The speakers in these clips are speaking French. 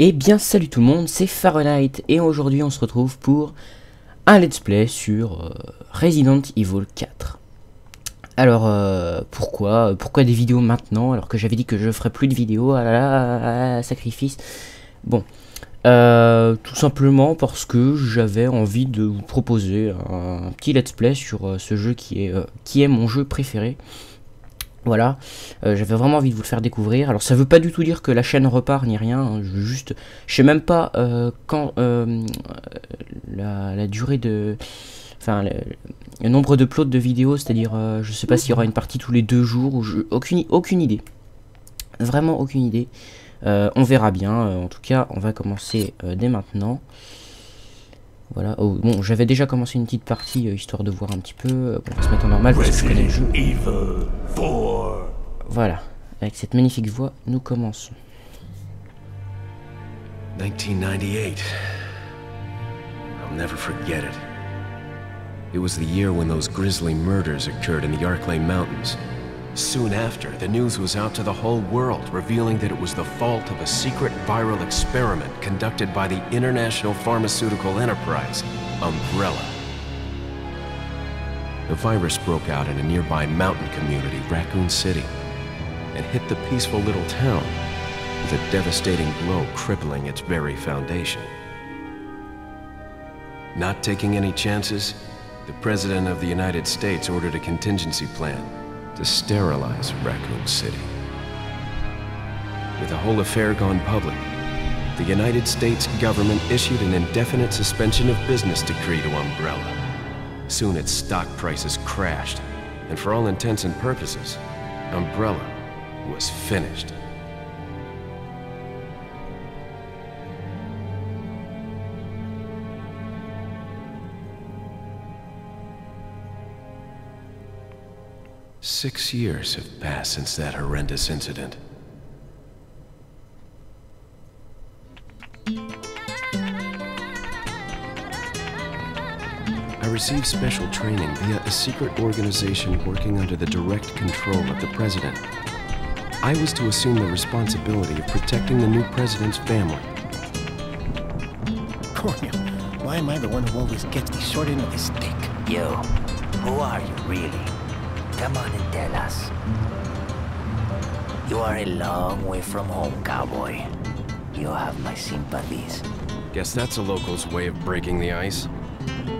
Eh bien salut tout le monde, c'est Fahrenheit et aujourd'hui on se retrouve pour un let's play sur Resident Evil 4. Alors pourquoi des vidéos maintenant alors que j'avais dit que je ferais plus de vidéos, ah là là, sacrifice. Bon, tout simplement parce que j'avais envie de vous proposer un petit let's play sur ce jeu qui est mon jeu préféré. Voilà, j'avais vraiment envie de vous le faire découvrir. Alors ça veut pas du tout dire que la chaîne repart ni rien, hein, je sais même pas quand la durée de... Enfin, le nombre d'uploads de vidéos, c'est-à-dire je sais pas s'il y aura une partie tous les 2 jours, ou aucune idée. Vraiment aucune idée. On verra bien, en tout cas on va commencer dès maintenant. Voilà, oh, bon, j'avais déjà commencé une petite partie histoire de voir un petit peu. Bon, on va se mettre en normal parce que je connais le jeu. Voilà, avec cette magnifique voix, nous commençons. 1998. I'll never forget it. It was the year when those grisly murders occurred in the Arklay Mountains. Soon after, the news was out to the whole world, revealing that it was the fault of a secret viral experiment conducted by the international pharmaceutical enterprise, Umbrella. The virus broke out in a nearby mountain community, Raccoon City, and hit the peaceful little town with a devastating blow crippling its very foundation. Not taking any chances, the President of the United States ordered a contingency plan to sterilize Raccoon City. With the whole affair gone public, the United States government issued an indefinite suspension of business decree to Umbrella. Soon its stock prices crashed, and for all intents and purposes, Umbrella was finished. Six years have passed since that horrendous incident. I received special training via a secret organization working under the direct control of the president. I was to assume the responsibility of protecting the new president's family. Cornel, why am I the one who always gets the short end of the stick? You, who are you really? Come on and tell us. You are a long way from home, cowboy. You have my sympathies. Guess that's a local's way of breaking the ice.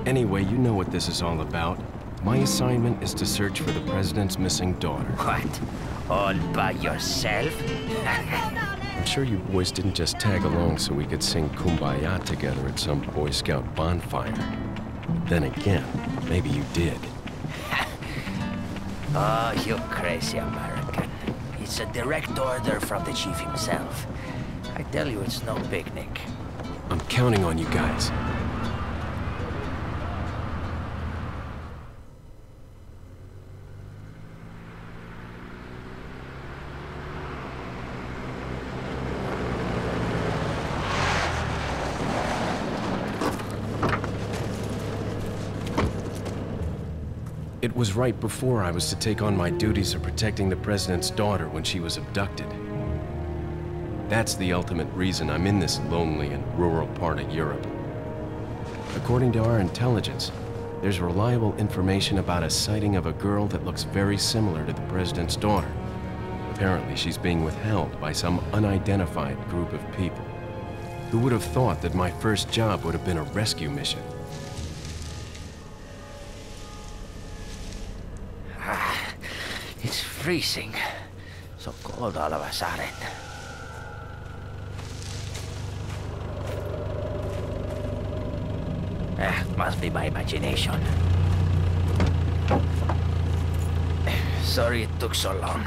Anyway, you know what this is all about. My assignment is to search for the president's missing daughter. What? All by yourself? I'm sure you boys didn't just tag along so we could sing Kumbaya together at some Boy Scout bonfire. Then again, maybe you did. Oh, you crazy American. It's a direct order from the chief himself. I tell you, it's no picnic. I'm counting on you guys. It was right before I was to take on my duties of protecting the president's daughter when she was abducted. That's the ultimate reason I'm in this lonely and rural part of Europe. According to our intelligence, there's reliable information about a sighting of a girl that looks very similar to the president's daughter. Apparently, she's being withheld by some unidentified group of people. Who would have thought that my first job would have been a rescue mission? It's freezing. So cold all of a sudden. Must be my imagination. Sorry it took so long.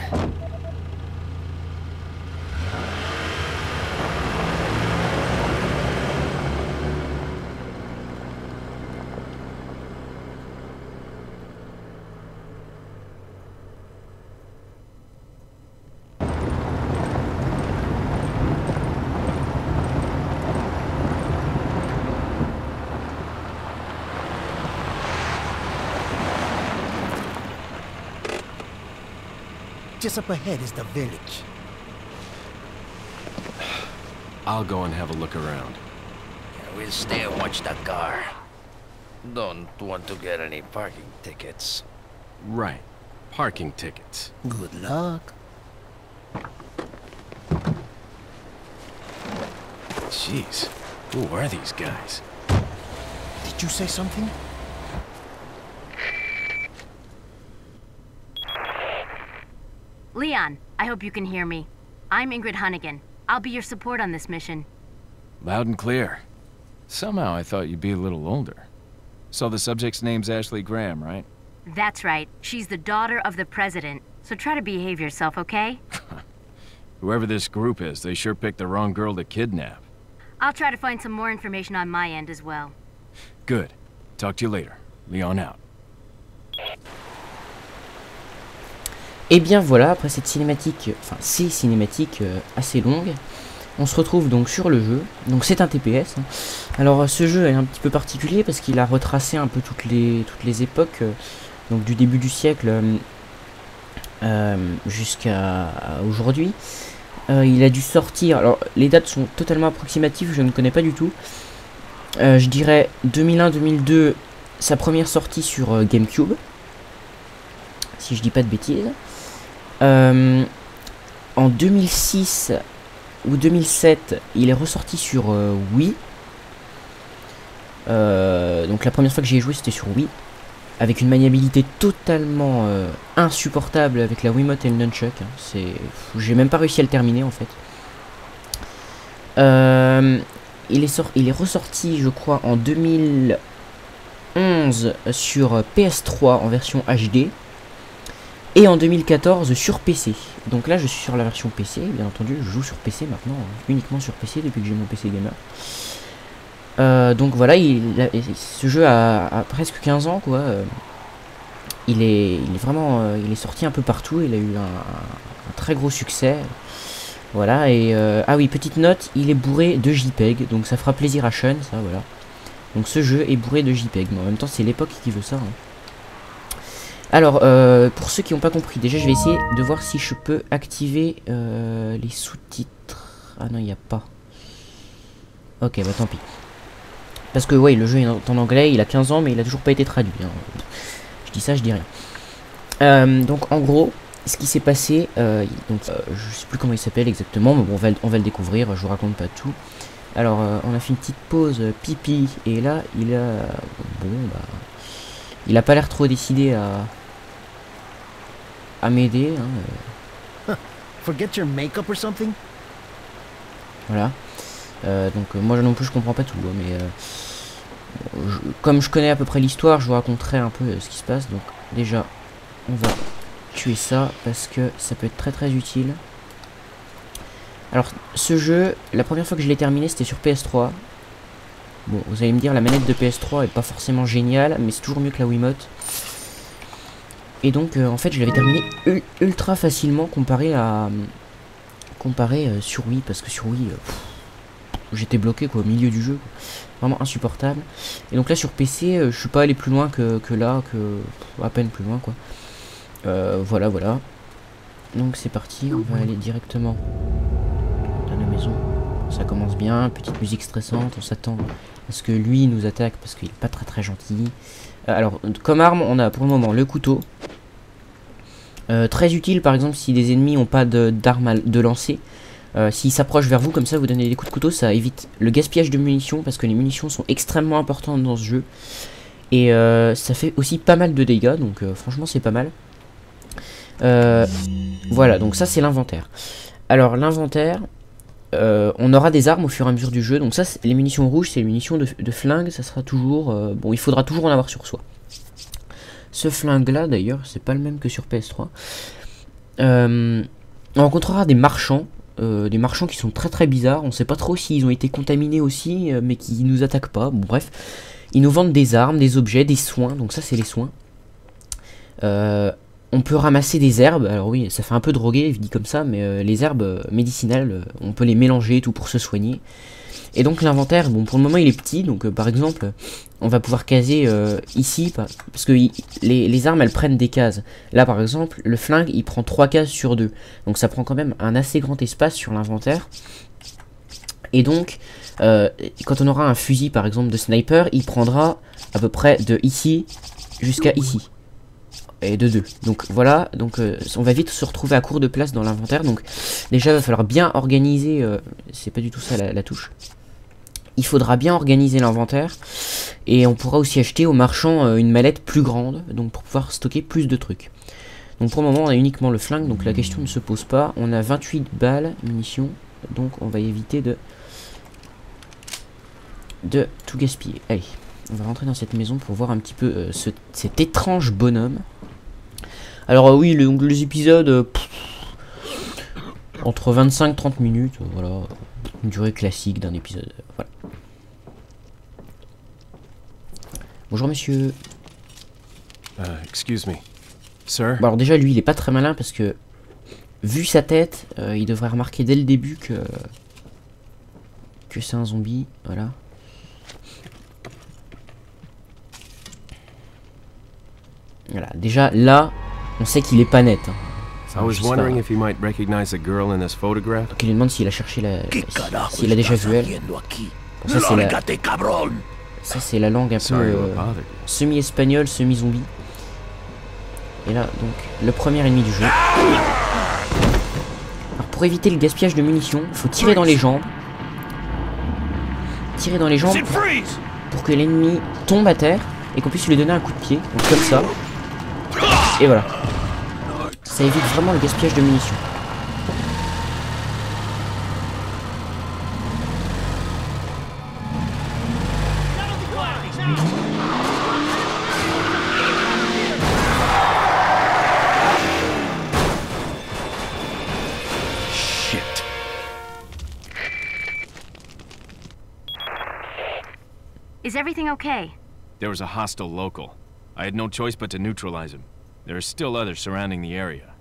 Just up ahead is the village. I'll go and have a look around. We'll stay and watch that car. Don't want to get any parking tickets. Right. Parking tickets. Good luck. Jeez. Who are these guys? Did you say something? Leon, I hope you can hear me. I'm Ingrid Hunnigan. I'll be your support on this mission. Loud and clear. Somehow I thought you'd be a little older. So the subject's name's Ashley Graham, right? That's right. She's the daughter of the president. So try to behave yourself, okay? Whoever this group is, they sure picked the wrong girl to kidnap. I'll try to find some more information on my end as well. Good. Talk to you later. Leon out. Et bien voilà, après cette cinématique, enfin ces cinématiques assez longues, on se retrouve donc sur le jeu. Donc c'est un TPS. Hein. Alors ce jeu est un petit peu particulier parce qu'il a retracé un peu toutes les époques, donc du début du siècle jusqu'à aujourd'hui. Il a dû sortir, alors les dates sont totalement approximatives, je ne connais pas du tout. Je dirais 2001-2002, sa première sortie sur GameCube, si je dis pas de bêtises. En 2006 ou 2007, il est ressorti sur Wii. Donc la première fois que j'y ai joué, c'était sur Wii, avec une maniabilité totalement insupportable avec la Wiimote et le Nunchuck. J'ai même pas réussi à le terminer en fait. Il est ressorti, je crois, en 2011 sur PS3 en version HD. Et en 2014 sur PC. Donc là je suis sur la version PC, bien entendu, je joue sur PC maintenant, uniquement sur PC depuis que j'ai mon PC gamer. Donc voilà, ce jeu a presque 15 ans quoi. Il est vraiment, il est sorti un peu partout, il a eu un très gros succès. Voilà, et ah oui, petite note, il est bourré de JPEG, donc ça fera plaisir à Sean, ça voilà. Donc ce jeu est bourré de JPEG, mais en même temps c'est l'époque qui veut ça. Hein. Alors, pour ceux qui n'ont pas compris, déjà je vais essayer de voir si je peux activer les sous-titres. Ah non, il n'y a pas. Ok, bah tant pis. Parce que, ouais, le jeu est en anglais, il a 15 ans, mais il a toujours pas été traduit. Hein. Je dis ça, je dis rien. Donc, en gros, ce qui s'est passé, je sais plus comment il s'appelle exactement, mais bon, on va le découvrir, je vous raconte pas tout. Alors, on a fait une petite pause pipi, et là, il a... Bon, bah... Il a pas l'air trop décidé à m'aider. Hein. Forget your makeup or something? Voilà. Donc moi non plus je comprends pas tout. Hein, mais comme je connais à peu près l'histoire, je vous raconterai un peu ce qui se passe. Donc déjà, on va tuer ça parce que ça peut être très très utile. Alors ce jeu, la première fois que je l'ai terminé, c'était sur PS3. Bon, vous allez me dire, la manette de PS3 est pas forcément géniale, mais c'est toujours mieux que la Wiimote. Et donc, en fait, je l'avais terminé ultra facilement comparé sur Wii, parce que sur Wii, j'étais bloqué quoi, au milieu du jeu, quoi. Vraiment insupportable. Et donc là, sur PC, je suis pas allé plus loin que là, à peine plus loin, quoi. Voilà. Donc c'est parti, on va aller directement dans la maison. Ça commence bien, petite musique stressante, on s'attend à ce que lui nous attaque parce qu'il est pas très très gentil. Alors comme arme on a pour le moment le couteau. Très utile par exemple si des ennemis n'ont pas d'armes de lancer. S'ils s'approchent vers vous comme ça vous donnez des coups de couteau, ça évite le gaspillage de munitions parce que les munitions sont extrêmement importantes dans ce jeu. Et ça fait aussi pas mal de dégâts donc franchement c'est pas mal. Voilà donc ça c'est l'inventaire. Alors l'inventaire... on aura des armes au fur et à mesure du jeu. Donc ça, les munitions rouges, c'est les munitions de flingue. Ça sera toujours... bon, il faudra toujours en avoir sur soi. Ce flingue-là, d'ailleurs, c'est pas le même que sur PS3. On rencontrera des marchands. Des marchands qui sont très très bizarres. On sait pas trop s'ils ont été contaminés aussi, mais qui nous attaquent pas. Bon, bref. Ils nous vendent des armes, des objets, des soins. Donc ça, c'est les soins. On peut ramasser des herbes, alors oui, ça fait un peu drogué, dit comme ça, mais les herbes médicinales, on peut les mélanger tout pour se soigner. Et donc l'inventaire, bon pour le moment il est petit, donc par exemple, on va pouvoir caser ici, parce que les armes elles prennent des cases. Là par exemple, le flingue il prend 3 cases sur 2, donc ça prend quand même un assez grand espace sur l'inventaire. Et donc, quand on aura un fusil par exemple de sniper, il prendra à peu près de ici jusqu'à ici. Et de 2. Donc voilà, donc on va vite se retrouver à court de place dans l'inventaire. Donc déjà il va falloir bien organiser, c'est pas du tout ça la touche. Il faudra bien organiser l'inventaire. Et on pourra aussi acheter au marchand une mallette plus grande, donc pour pouvoir stocker plus de trucs. Donc pour le moment on a uniquement le flingue, donc la question ne se pose pas. On a 28 balles, munitions, donc on va éviter de tout gaspiller. Allez, on va rentrer dans cette maison pour voir un petit peu cet étrange bonhomme. Alors oui, les épisodes entre 25-30 minutes, voilà, une durée classique d'un épisode, voilà. Bonjour monsieur. Excuse me. Sir? Bon, alors déjà lui il est pas très malin parce que vu sa tête, il devrait remarquer dès le début que c'est un zombie, voilà. Voilà, déjà là, on sait qu'il est pas net. Hein. I was wondering if he might recognize a girl in this photograph. Donc il lui demande s'il a cherché s'il a déjà vu elle. Bon, ça c'est la langue un peu semi-espagnole, semi-zombie. Et là, donc, le premier ennemi du jeu. Alors pour éviter le gaspillage de munitions, il faut tirer dans les jambes. Tirer dans les jambes pour que l'ennemi tombe à terre et qu'on puisse lui donner un coup de pied, donc comme ça. Et voilà. Ça évite vraiment le gaspillage de munitions. Shit. Is everything okay? There was a hostile local. I had no choice but to neutralize him. There are still others surrounding the area.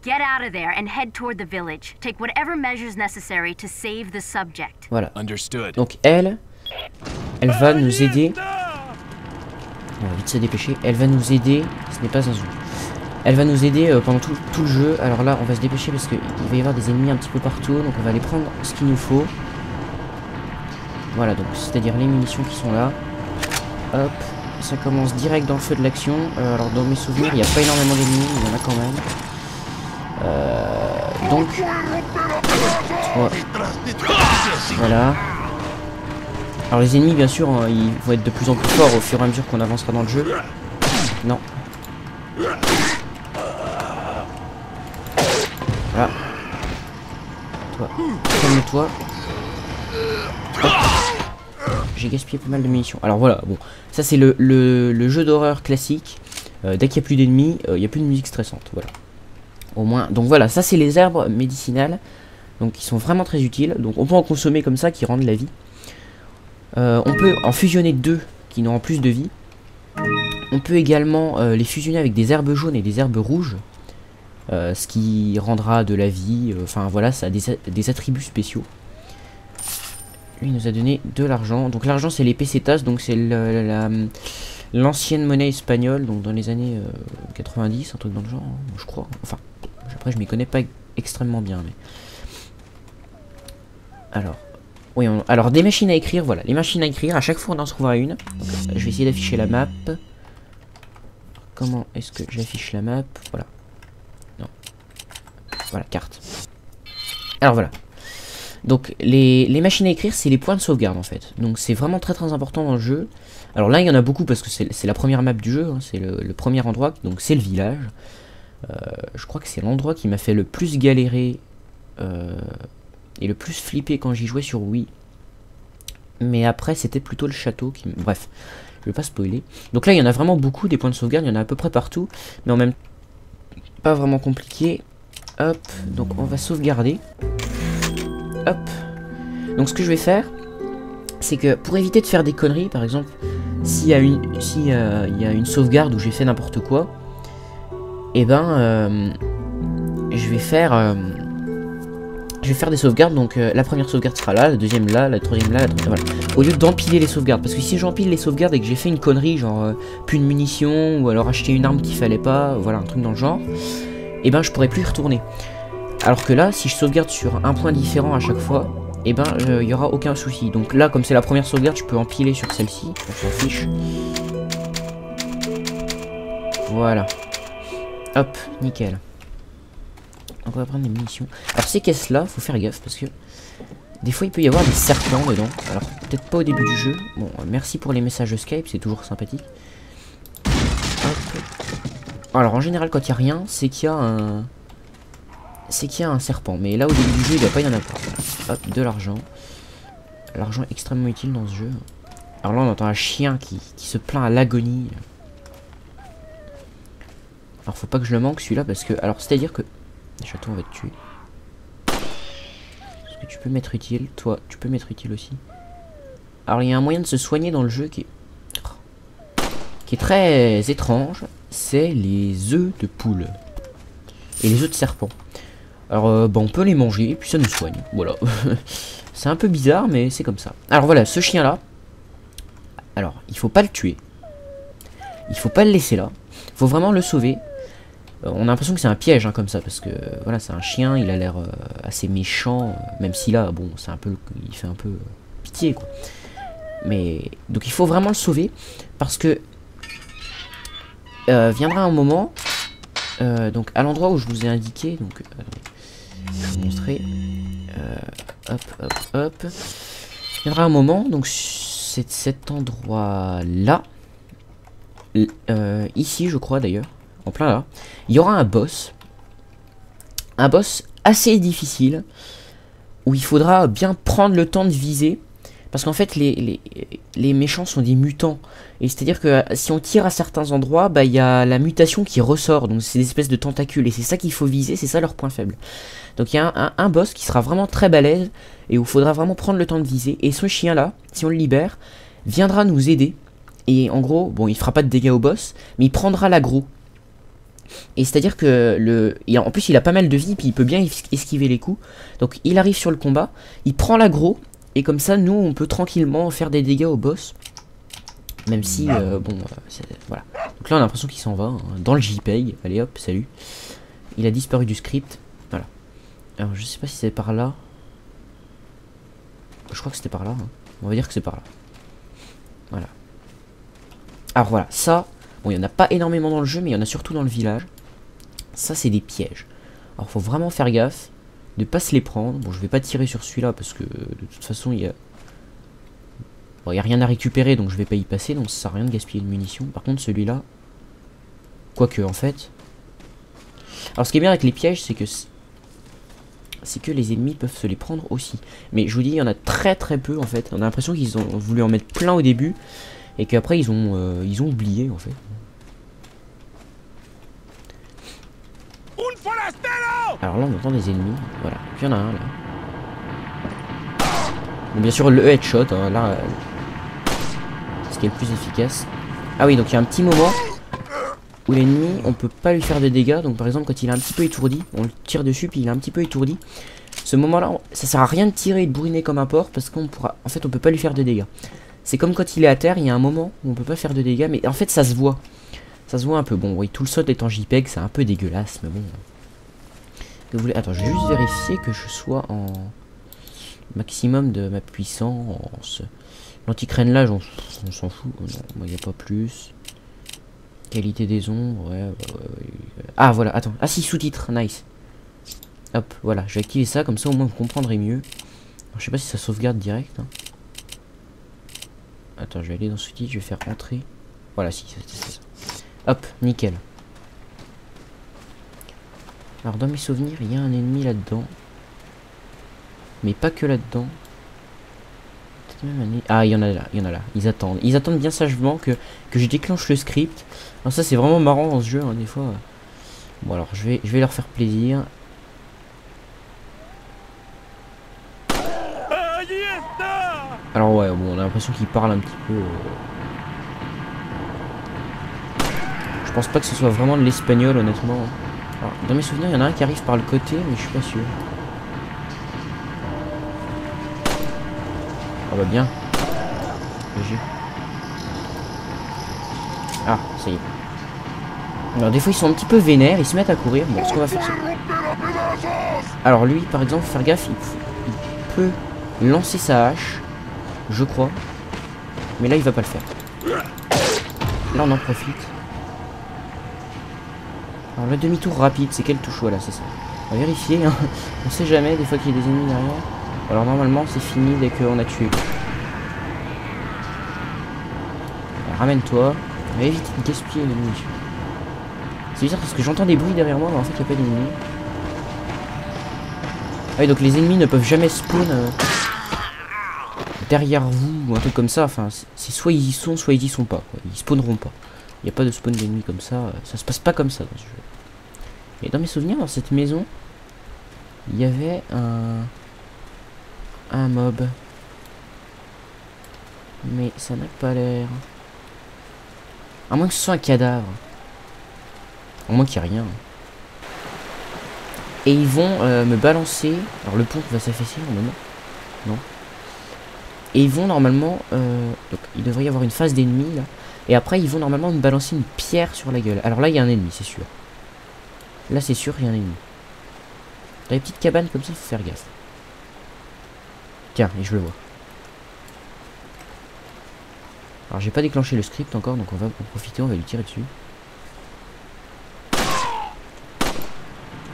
Get out of there and head toward the village. Take whatever measures necessary to save the subject. Voilà. Understood. Donc elle va nous aider. On va vite se dépêcher. Elle va nous aider. Ce n'est pas un zoom. Elle va nous aider pendant tout le jeu. Alors là, on va se dépêcher parce qu'il va y avoir des ennemis un petit peu partout. Donc on va aller prendre ce qu'il nous faut. Voilà, donc c'est-à-dire les munitions qui sont là. Hop. Ça commence direct dans le feu de l'action. Alors dans mes souvenirs, il n'y a pas énormément d'ennemis, il y en a quand même. Donc, voilà. Alors les ennemis, bien sûr, hein, ils vont être de plus en plus forts au fur et à mesure qu'on avancera dans le jeu. Non. Voilà. Toi, calme-toi. J'ai gaspillé pas mal de munitions. Alors voilà, bon, ça c'est le jeu d'horreur classique. Dès qu'il n'y a plus d'ennemis, il n'y a plus de musique stressante. Voilà. Au moins, donc voilà, ça c'est les herbes médicinales. Donc qui sont vraiment très utiles. Donc on peut en consommer comme ça, qui rendent la vie. On peut en fusionner 2 qui n'auront plus de vie. On peut également les fusionner avec des herbes jaunes et des herbes rouges. Ce qui rendra de la vie. Enfin voilà, ça a des attributs spéciaux. Il nous a donné de l'argent. Donc l'argent c'est les pesetas, donc c'est l'ancienne monnaie espagnole, donc dans les années 90, un truc dans le genre, je crois. Enfin, après je m'y connais pas extrêmement bien, mais... Alors, oui, alors des machines à écrire, voilà. Les machines à écrire, à chaque fois on en trouvera une. Donc, je vais essayer d'afficher la map. Comment est-ce que j'affiche la map? Voilà. Non. Voilà, carte. Alors voilà. Donc les machines à écrire, c'est les points de sauvegarde en fait. Donc c'est vraiment très très important dans le jeu. Alors là il y en a beaucoup parce que c'est la première map du jeu, hein, c'est le premier endroit, donc c'est le village. Je crois que c'est l'endroit qui m'a fait le plus galérer et le plus flipper quand j'y jouais sur Wii. Mais après c'était plutôt le château qui... Bref, je vais pas spoiler. Donc là il y en a vraiment beaucoup des points de sauvegarde, il y en a à peu près partout. Mais en même temps, pas vraiment compliqué. Hop, donc on va sauvegarder. Hop. Donc ce que je vais faire, c'est que pour éviter de faire des conneries, par exemple, s'il y a une sauvegarde où j'ai fait n'importe quoi, et ben je vais faire des sauvegardes. Donc la première sauvegarde sera là, la deuxième là, la troisième là, la troisième, voilà. Au lieu d'empiler les sauvegardes, parce que si j'empile les sauvegardes et que j'ai fait une connerie, genre plus de munitions, ou alors acheter une arme qu'il fallait pas, voilà, un truc dans le genre, et ben je pourrais plus y retourner. Alors que là, si je sauvegarde sur un point différent à chaque fois, et ben il y aura aucun souci. Donc là, comme c'est la première sauvegarde, je peux empiler sur celle-ci, on s'en fiche. Voilà. Hop, nickel. Donc on va prendre des munitions. Alors ces caisses là, faut faire gaffe parce que des fois il peut y avoir des serpents dedans. Alors peut-être pas au début du jeu. Bon, merci pour les messages Skype, c'est toujours sympathique. Hop. Alors en général quand il n'y a rien, c'est qu'il y a un... un serpent. Mais là au début du jeu il doit pas y en avoir. Hop, de l'argent. L'argent extrêmement utile dans ce jeu. Alors là on entend un chien qui se plaint à l'agonie. Alors faut pas que je le manque celui-là parce que... Alors c'est à dire que... Déjà toi on va te tuer. Parce que tu peux m'être utile. Toi tu peux m'être utile aussi. Alors il y a un moyen de se soigner dans le jeu qui est très étrange. C'est les œufs de poule. Et les œufs de serpent. Alors bah, on peut les manger et puis ça nous soigne. Voilà. C'est un peu bizarre mais c'est comme ça. Alors voilà, ce chien là. Alors il faut pas le tuer. Il faut pas le laisser là. Il faut vraiment le sauver. On a l'impression que c'est un piège hein, comme ça parce que voilà c'est un chien, il a l'air assez méchant, même si là bon c'est un peu, il fait un peu pitié quoi. Mais donc il faut vraiment le sauver parce que viendra un moment donc à l'endroit où je vous ai indiqué donc je vais vous montrer hop hop hop viendra un moment donc c'est cet endroit là ici je crois d'ailleurs. En plein là, il y aura un boss assez difficile, où il faudra bien prendre le temps de viser, parce qu'en fait les méchants sont des mutants, et c'est à dire que si on tire à certains endroits, bah il y a la mutation qui ressort, donc c'est des espèces de tentacules, et c'est ça qu'il faut viser, c'est ça leur point faible. Donc il y a un boss qui sera vraiment très balèze, et où il faudra vraiment prendre le temps de viser, et ce chien là, si on le libère, viendra nous aider, et en gros, bon il fera pas de dégâts au boss, mais il prendra l'aggro. Et c'est à dire que en plus il a pas mal de vie puis il peut bien esquiver les coups. Donc il arrive sur le combat, il prend l'aggro et comme ça nous on peut tranquillement faire des dégâts au boss. Même si voilà. Donc là on a l'impression qu'il s'en va hein, dans le JPEG. Allez hop salut. Il a disparu du script. Voilà. Alors je sais pas si c'est par là. Je crois que c'était par là hein. On va dire que c'est par là. Voilà. Alors voilà ça. Bon, il n'y en a pas énormément dans le jeu, mais il y en a surtout dans le village. Ça, c'est des pièges. Alors, faut vraiment faire gaffe de pas se les prendre. Bon, je vais pas tirer sur celui-là parce que de toute façon, il y a... Bon, il n'y a rien à récupérer, donc je vais pas y passer. Donc, ça sert à rien de gaspiller de munitions. Par contre, celui-là... Quoique, en fait... Alors, ce qui est bien avec les pièges, c'est que les ennemis peuvent se les prendre aussi. Mais je vous dis, il y en a très très peu, en fait. On a l'impression qu'ils ont voulu en mettre plein au début. Et qu'après, ils ont oublié, en fait. Alors là on entend des ennemis, voilà, puis il y en a un là. Bon, bien sûr le headshot, hein, là, ce qui est le plus efficace. Ah oui donc il y a un petit moment où l'ennemi on peut pas lui faire de dégâts. Donc par exemple quand il est un petit peu étourdi, on le tire dessus puis il est un petit peu étourdi. Ce moment là, ça sert à rien de tirer et de bourriner comme un porc parce qu'on pourra, en fait on peut pas lui faire de dégâts. C'est comme quand il est à terre, il y a un moment où on peut pas faire de dégâts, mais en fait ça se voit. Ça se voit un peu, bon oui tout le sol est en JPEG, c'est un peu dégueulasse mais bon... Attends, je vais juste vérifier que je sois en maximum de ma puissance. L'anti-crénelage, on s'en fout. Non, il n'y a pas plus. Qualité des ombres, ouais. Ah, voilà, attends. Ah, si, sous-titres, nice. Hop, voilà, je vais activer ça, comme ça au moins vous comprendrez mieux. Alors, je sais pas si ça sauvegarde direct. Hein. Attends, je vais aller dans sous-titres, je vais faire entrer. Voilà, si, c'est ça. Hop, nickel. Alors dans mes souvenirs, il y a un ennemi là-dedans. Mais pas que là-dedans. Ah, il y en a là, il y en a là. Ils attendent. Ils attendent bien sagement que je déclenche le script. Alors ça c'est vraiment marrant dans ce jeu, hein, des fois. Bon alors je vais leur faire plaisir. Alors ouais, bon, on a l'impression qu'ils parlent un petit peu. Je pense pas que ce soit vraiment de l'espagnol honnêtement. Alors, dans mes souvenirs, il y en a un qui arrive par le côté, mais je suis pas sûr. Ah bah bien. GG. Ah, ça y est. Alors des fois ils sont un petit peu vénères, ils se mettent à courir. Bon, ce qu'on va faire c'est... Alors lui, par exemple, faire gaffe, il peut lancer sa hache, je crois. Mais là, il va pas le faire. Là, on en profite. Alors, le demi-tour rapide, c'est quelle touche? Voilà, c'est ça. On va vérifier, hein. On sait jamais, des fois qu'il y a des ennemis derrière. Alors, normalement, c'est fini dès qu'on a tué. Ramène-toi. On va éviter de gaspiller les munitions. C'est bizarre parce que j'entends des bruits derrière moi, mais en fait, il n'y a pas d'ennemis. Ah oui, donc les ennemis ne peuvent jamais spawn derrière vous ou un truc comme ça. Enfin, c'est soit ils y sont, soit ils y sont pas, quoi. Ils spawneront pas. Il n'y a pas de spawn d'ennemis comme ça. Ça se passe pas comme ça dans ce jeu. Et dans mes souvenirs, dans cette maison, il y avait un mob. Mais ça n'a pas l'air. À moins que ce soit un cadavre. À moins qu'il n'y ait rien. Et ils vont me balancer. Alors le pont va s'affaisser normalement. Non. Et ils vont normalement. Donc il devrait y avoir une phase d'ennemis là. Et après ils vont normalement me balancer une pierre sur la gueule. Alors là il y a un ennemi, c'est sûr. Là c'est sûr il y a un ennemi. Dans les petites cabanes comme ça, faut faire gaffe. Tiens, et je le vois. Alors j'ai pas déclenché le script encore, donc on va en profiter, on va lui tirer dessus.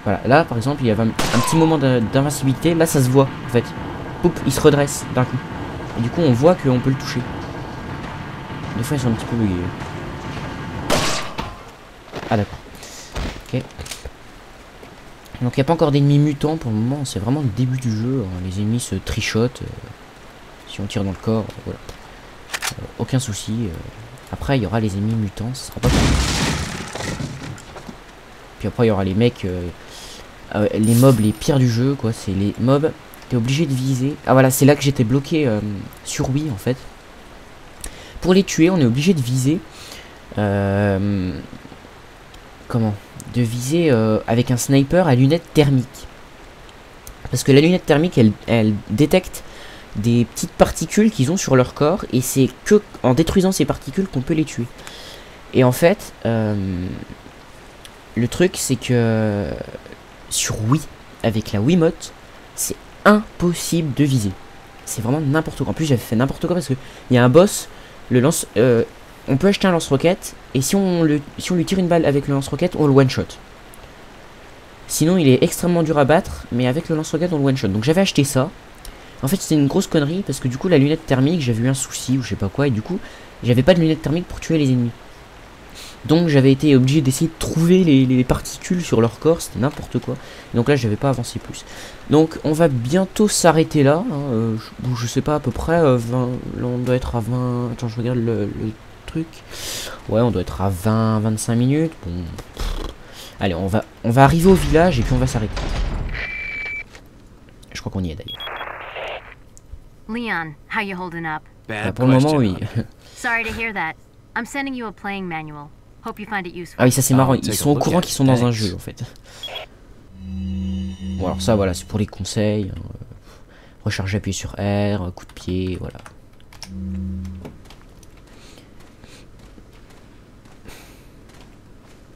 Voilà, là par exemple il y avait un petit moment d'invincibilité, là ça se voit en fait. Poup, il se redresse d'un coup. Et du coup on voit qu'on peut le toucher. Des fois ils sont un petit peu bugués. Ah d'accord. Ok. Donc il n'y a pas encore d'ennemis mutants pour le moment, c'est vraiment le début du jeu. Hein. Les ennemis se trichotent. Si on tire dans le corps, voilà. Aucun souci. Après il y aura les ennemis mutants, ce sera pas possible. Puis après il y aura les mecs, les mobs les pires du jeu quoi. C'est les mobs, t'es obligé de viser. Ah voilà, c'est là que j'étais bloqué sur Wii en fait. Pour les tuer, on est obligé de viser. Comment? De viser avec un sniper à lunettes thermiques. Parce que la lunette thermique, elle détecte des petites particules qu'ils ont sur leur corps. Et c'est que en détruisant ces particules qu'on peut les tuer. Et en fait, le truc c'est que sur Wii, avec la Wiimote, c'est impossible de viser. C'est vraiment n'importe quoi. En plus j'avais fait n'importe quoi parce que il y a un boss, le lance... on peut acheter un lance-roquette et si on lui tire une balle avec le lance-roquette, on le one-shot. Sinon il est extrêmement dur à battre, mais avec le lance-roquette on le one-shot. Donc j'avais acheté ça. En fait c'était une grosse connerie parce que du coup la lunette thermique, j'avais eu un souci ou je sais pas quoi, et du coup j'avais pas de lunette thermique pour tuer les ennemis. Donc j'avais été obligé d'essayer de trouver les particules sur leur corps, c'était n'importe quoi. Donc là j'avais pas avancé plus. Donc on va bientôt s'arrêter là. Hein, je sais pas à peu près 20, là on doit être à 20. Attends, je regarde le truc. Ouais, on doit être à 20-25 minutes. Bon. Allez, on va arriver au village et puis on va s'arrêter. Je crois qu'on y est d'ailleurs. Leon, how you holding up? Pour le moment, oui. Sorry to hear that. I'm sending you a playing manual. Hope you find it useful. Ah oui, ça c'est marrant. Ils sont au courant qu'ils sont dans un jeu en fait. Bon, alors ça, voilà, c'est pour les conseils. Hein. Recharger, appuyer sur R, coup de pied, voilà.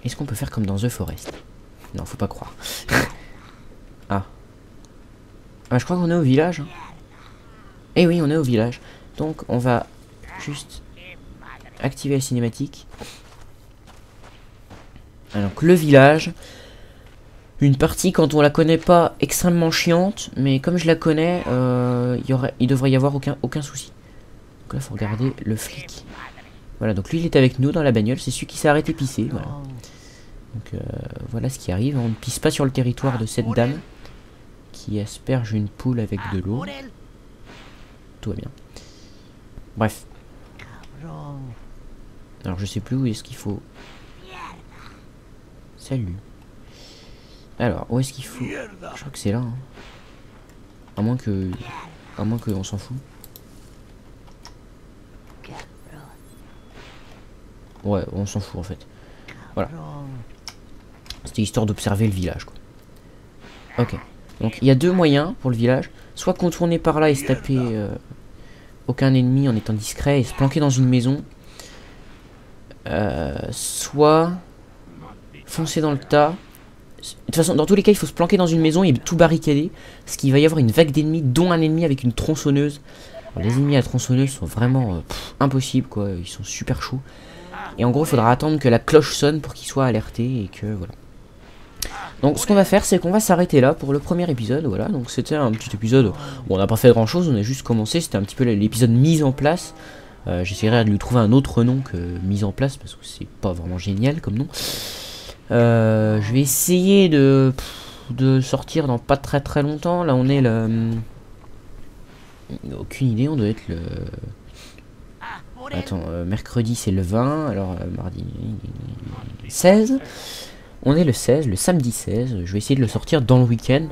Est-ce qu'on peut faire comme dans The Forest? Non, faut pas croire. Ah. Ah, je crois qu'on est au village. Hein. Eh oui, on est au village. Donc, on va juste activer la cinématique. Alors, le village. Une partie, quand on la connaît pas, extrêmement chiante. Mais comme je la connais, il devrait y avoir aucun souci. Donc là, faut regarder le flic. Voilà, donc lui, il est avec nous dans la bagnole. C'est celui qui s'est arrêté pisser. Voilà. Donc, voilà ce qui arrive. On ne pisse pas sur le territoire de cette dame qui asperge une poule avec de l'eau. Tout va bien. Bref. Alors, je sais plus où est-ce qu'il faut... Salut. Alors, où est-ce qu'il faut... Je crois que c'est là. Hein. À moins que on s'en fout. Ouais, on s'en fout en fait. Voilà. C'était histoire d'observer le village, quoi. Ok. Donc, il y a deux moyens pour le village. Soit contourner par là et se taper aucun ennemi en étant discret et se planquer dans une maison. Soit foncer dans le tas toute façon, dans tous les cas, il faut se planquer dans une maison et tout barricader. Parce qu'il va y avoir une vague d'ennemis, dont un ennemi avec une tronçonneuse. Alors, les ennemis à la tronçonneuse sont vraiment impossibles, quoi. Ils sont super chauds. Et en gros, il faudra attendre que la cloche sonne pour qu'ils soient alertés et que voilà. Donc, ce qu'on va faire, c'est qu'on va s'arrêter là pour le premier épisode. Voilà, donc c'était un petit épisode où on n'a pas fait grand chose, on a juste commencé. C'était un petit peu l'épisode mise en place. J'essaierai de lui trouver un autre nom que mise en place parce que c'est pas vraiment génial comme nom. Je vais essayer de sortir dans pas très longtemps. Là, on est le. Aucune idée, on doit être le. Attends, mercredi c'est le 20, alors mardi 16. On est le 16, le samedi 16. Je vais essayer de le sortir dans le week-end.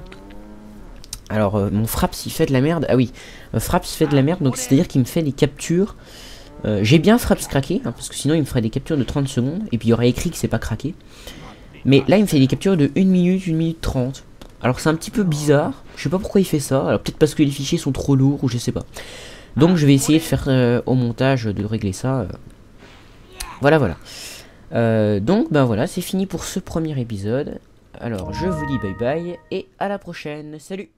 Alors, mon Fraps il fait de la merde. Ah oui, Fraps fait de la merde, donc c'est-à-dire qu'il me fait des captures. J'ai bien Fraps craqué, hein, parce que sinon il me ferait des captures de 30 secondes. Et puis il y aurait écrit que c'est pas craqué. Mais là il me fait des captures de 1 minute, 1 minute 30. Alors c'est un petit peu bizarre. Je sais pas pourquoi il fait ça. Alors peut-être parce que les fichiers sont trop lourds ou je sais pas. Donc je vais essayer de faire au montage de régler ça. Voilà. Donc ben voilà, c'est fini pour ce premier épisode. Alors je vous dis bye bye et à la prochaine. Salut!